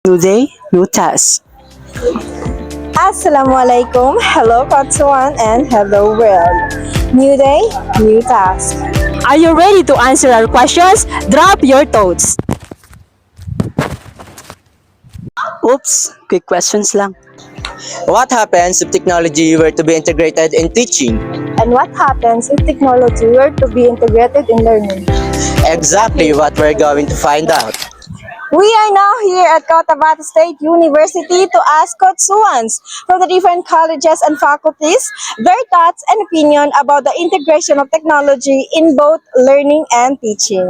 New day, new task. Assalamualaikum, hello Katsuan and hello world. New day, new task. Are you ready to answer our questions? Drop your thoughts. Oops, quick questions lang. What happens if technology were to be integrated in teaching? And what happens if technology were to be integrated in learning? Exactly what we're going to find out. We are now here at Cotabato State University to ask Kotsuans from the different colleges and faculties their thoughts and opinion about the integration of technology in both learning and teaching.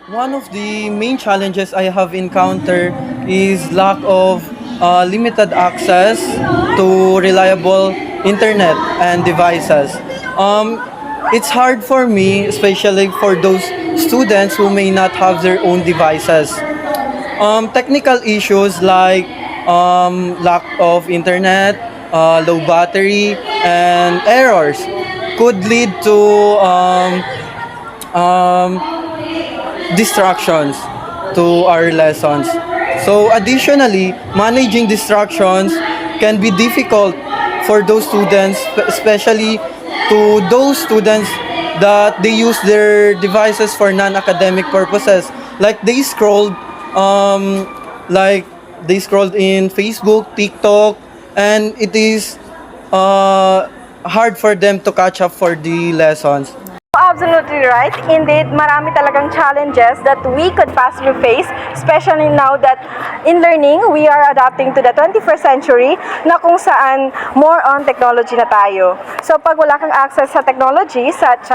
One of the main challenges I have encountered is lack of limited access to reliable internet and devices. It's hard for me, especially for those students who may not have their own devices. Technical issues like lack of internet, low battery, and errors could lead to distractions to our lessons. So additionally, managing distractions can be difficult for those students, especially to those students that they use their devices for non-academic purposes. Like like they scrolled in Facebook, TikTok, and it is hard for them to catch up for the lessons. Absolutely right. Indeed, marami talagang challenges that we could possibly face, especially now that in learning, we are adapting to the 21st century na kung saan more on technology na tayo. So pag wala kang access sa technology such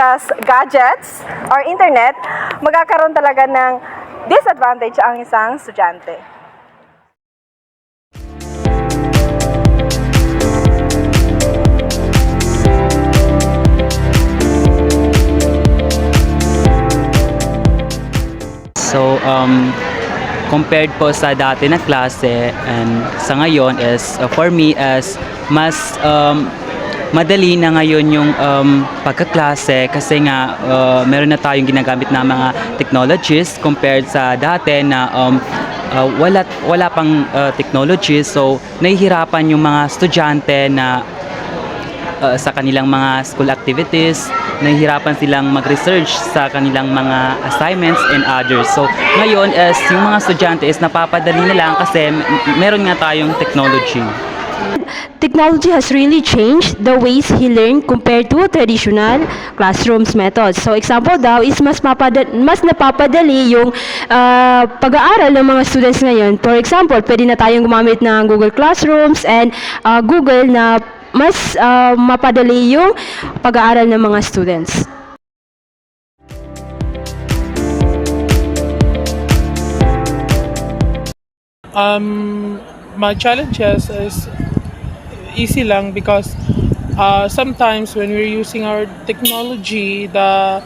as gadgets or internet, magkakaroon talaga ng disadvantage ang isang estudyante. So, compared po sa dati na klase and sa ngayon is for me as mas madali na ngayon yung pagkaklase kasi nga meron na tayong ginagamit na mga technologies compared sa dati na wala pang technology, so nahihirapan yung mga estudyante na sa kanilang mga school activities, nahihirapan silang mag-research sa kanilang mga assignments and others. So, ngayon is yung mga estudyante is napapadali na lang kasi meron nga tayong technology. Technology has really changed the ways he learned compared to traditional classrooms methods. So example daw is mas napapadali yung pag-aaral ng mga students ngayon. For example, pwede na tayong gumamit ng Google Classrooms and Google na mas mapadali yung pag-aaral ng mga students. My challenges is easy lang because sometimes when we're using our technology, the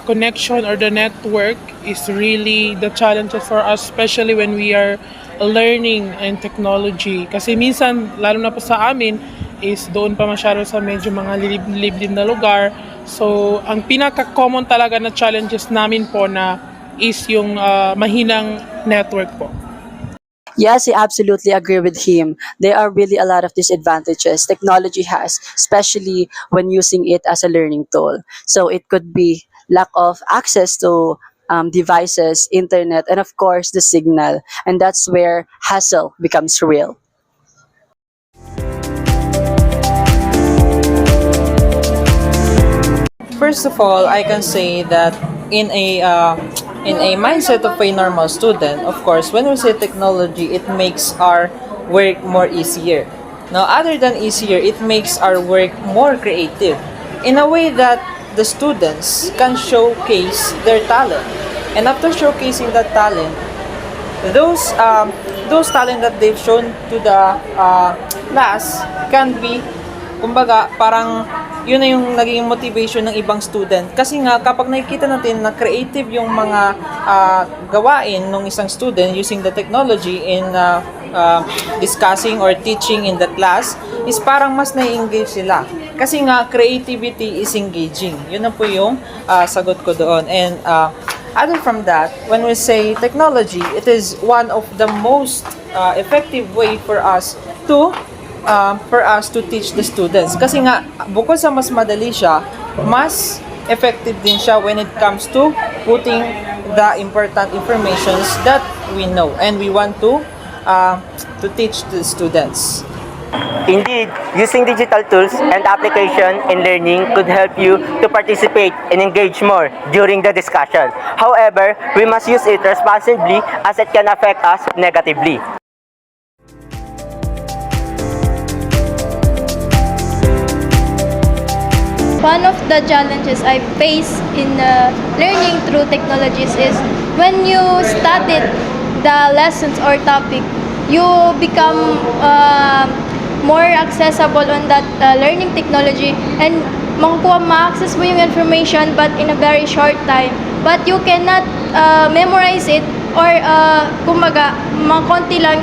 connection or the network is really the challenges for us, especially when we are learning in technology. Kasi minsan, lalo na po sa amin, is doon pa masyado sa medyo mga liblib na lugar. So, ang pinaka-common talaga na challenges namin po na is yung mahinang network po. Yes, I absolutely agree with him. There are really a lot of disadvantages technology has, especially when using it as a learning tool. So it could be lack of access to devices, internet, and of course the signal. And that's where hassle becomes real. First of all, I can say that in a mindset of a normal student, of course, when we say technology, it makes our work more easier. Now, other than easier, it makes our work more creative in a way that the students can showcase their talent. And after showcasing that talent, those talent that they've shown to the class can be, kumbaga, parang yun na yung naging motivation ng ibang student. Kasi nga, kapag nakikita natin na creative yung mga gawain ng isang student using the technology in discussing or teaching in the class, is parang mas na-engage sila. Kasi nga, creativity is engaging. Yun na po yung sagot ko doon. And other from that, when we say technology, it is one of the most effective way for us to teach the students. Kasi nga, bukod sa mas madali siya, mas effective din siya when it comes to putting the important informations that we know and we want to teach the students. Indeed, using digital tools and application in learning could help you to participate and engage more during the discussion. However, we must use it responsibly as it can affect us negatively. One of the challenges I face in learning through technologies is when you studied the lessons or topic, you become more accessible on that learning technology and ma-access mo yung information but in a very short time. But you cannot memorize it or kumbaga, konti lang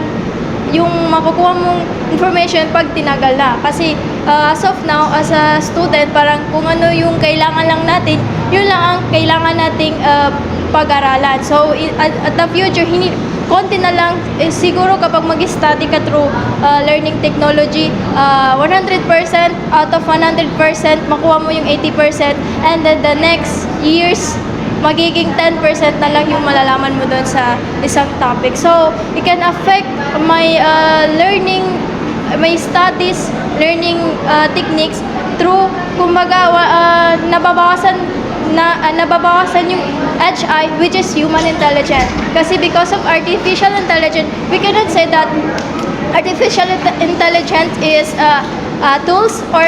yung makukuha mong information pag tinagal na. Kasi as of now, as a student, parang kung ano yung kailangan lang natin, yun lang ang kailangan nating pag-aralan. So, at the future, konti na lang, siguro kapag mag-study ka through learning technology, 100% out of 100%, makuha mo yung 80%, and then the next years, magiging 10% na lang yung malalaman mo doon sa isang topic. So, it can affect my learning, my studies, learning techniques through, kumbaga, nababawasan yung HI, which is human intelligence. Kasi because of artificial intelligence, we cannot say that artificial intelligence is tools or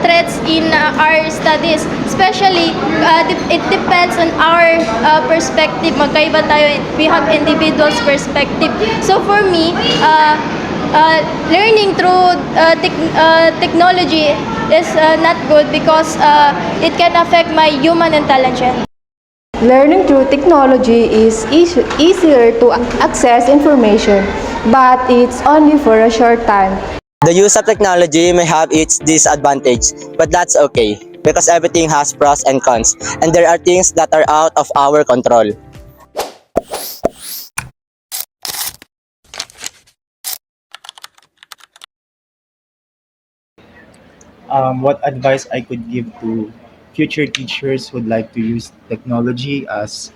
threats in our studies. Especially, it depends on our perspective. Magkaiba tayo. We have individual's perspective. So for me, learning through technology is not good because it can affect my human intelligence. Learning through technology is easier to access information, but it's only for a short time. The use of technology may have its disadvantage, but that's okay because everything has pros and cons, and there are things that are out of our control. What advice I could give to future teachers who'd like to use technology as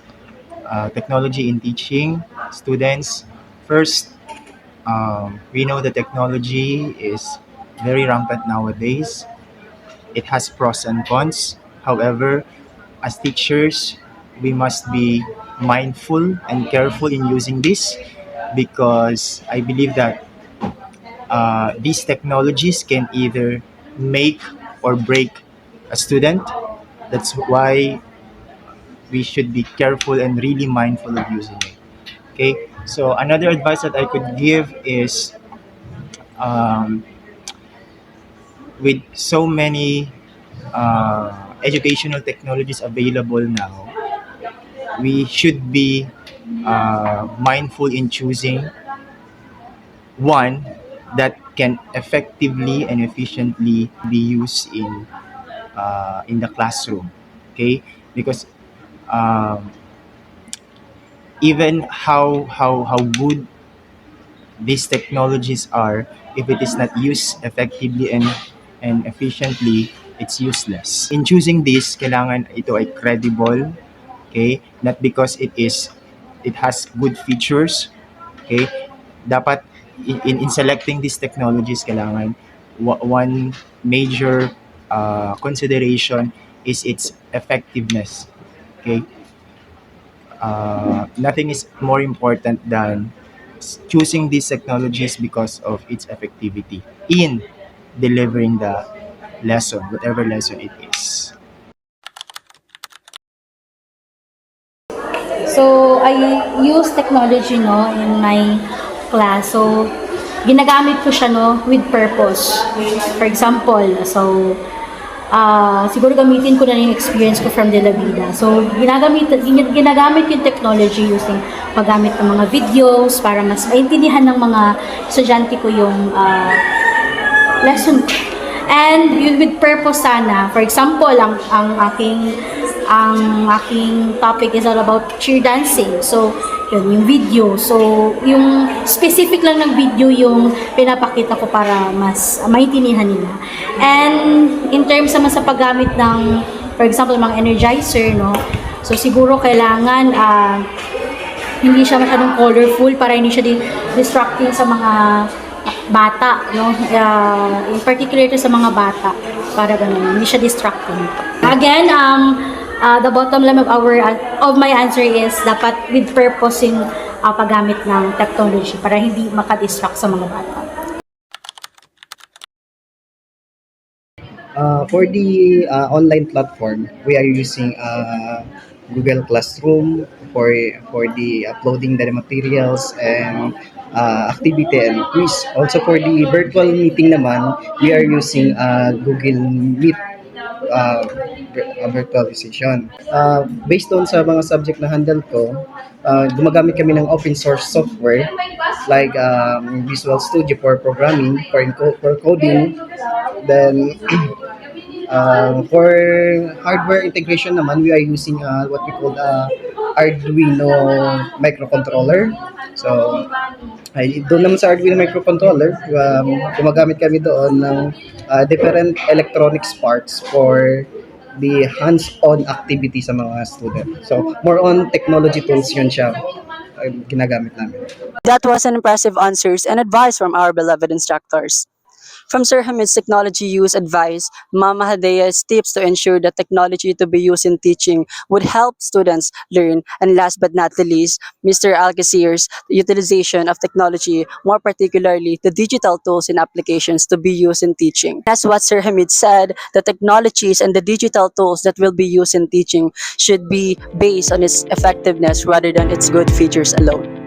technology in teaching students. First, we know that technology is very rampant nowadays. It has pros and cons. However, as teachers, we must be mindful and careful in using this because I believe that these technologies can either make or break a student. That's why we should be careful and really mindful of using it. Okay, so another advice that I could give is with so many educational technologies available now, we should be mindful in choosing one that can effectively and efficiently be used in the classroom. Okay, because even how good these technologies are, if it is not used effectively and efficiently, it's useless. In choosing this, kailangan ito ay credible, okay? Not because it has good features, okay? Dapat in selecting these technologies, kailangan one major consideration is its effectiveness, okay? Nothing is more important than choosing these technologies because of its effectivity in delivering the lesson, whatever lesson it is. So, I use technology in my class. So, ginagamit ko siya with purpose. For example, siguro gamitin ko na yung experience ko from De La Vida. So, ginagamit yung technology using paggamit ng mga videos para mas maintindihan ng mga estudyante ko yung lesson ko. And with purpose sana. For example, ang aking topic is all about cheer dancing. So, yun, yung video. So, yung specific lang ng video yung pinapakita ko para mas maintindihan nila. And in terms naman sa paggamit ng, for example, mga energizer, no? So, siguro kailangan hindi siya masyadong colorful para hindi siya distracting sa mga bata, no? In particular ito sa mga bata, para ganun, hindi siya distracting. Again, the bottom line of my answer is dapat with purpose yung paggamit ng technology para hindi makadistract sa mga bata. For the online platform, we are using Google Classroom for the uploading the materials and activity and quiz. Also for the virtual meeting naman, we are using Google Meet virtual session. Based on sa mga subject na handle ko, gumagamit kami ng open source software like Visual Studio for programming, for coding. Then for hardware integration naman, we are using what we call Arduino microcontroller. So, doon naman sa Arduino microcontroller, gumagamit kami doon ng different electronics parts for the hands-on activity sa mga student. So, more on technology tools yun siya ginagamit namin. That was an impressive answers and advice from our beloved instructors. From Sir Hamid's technology use advice, Mama Hadea's tips to ensure that technology to be used in teaching would help students learn, and last but not the least, Mr. Alcazir's utilization of technology, more particularly the digital tools and applications to be used in teaching. As what Sir Hamid said, the technologies and the digital tools that will be used in teaching should be based on its effectiveness rather than its good features alone.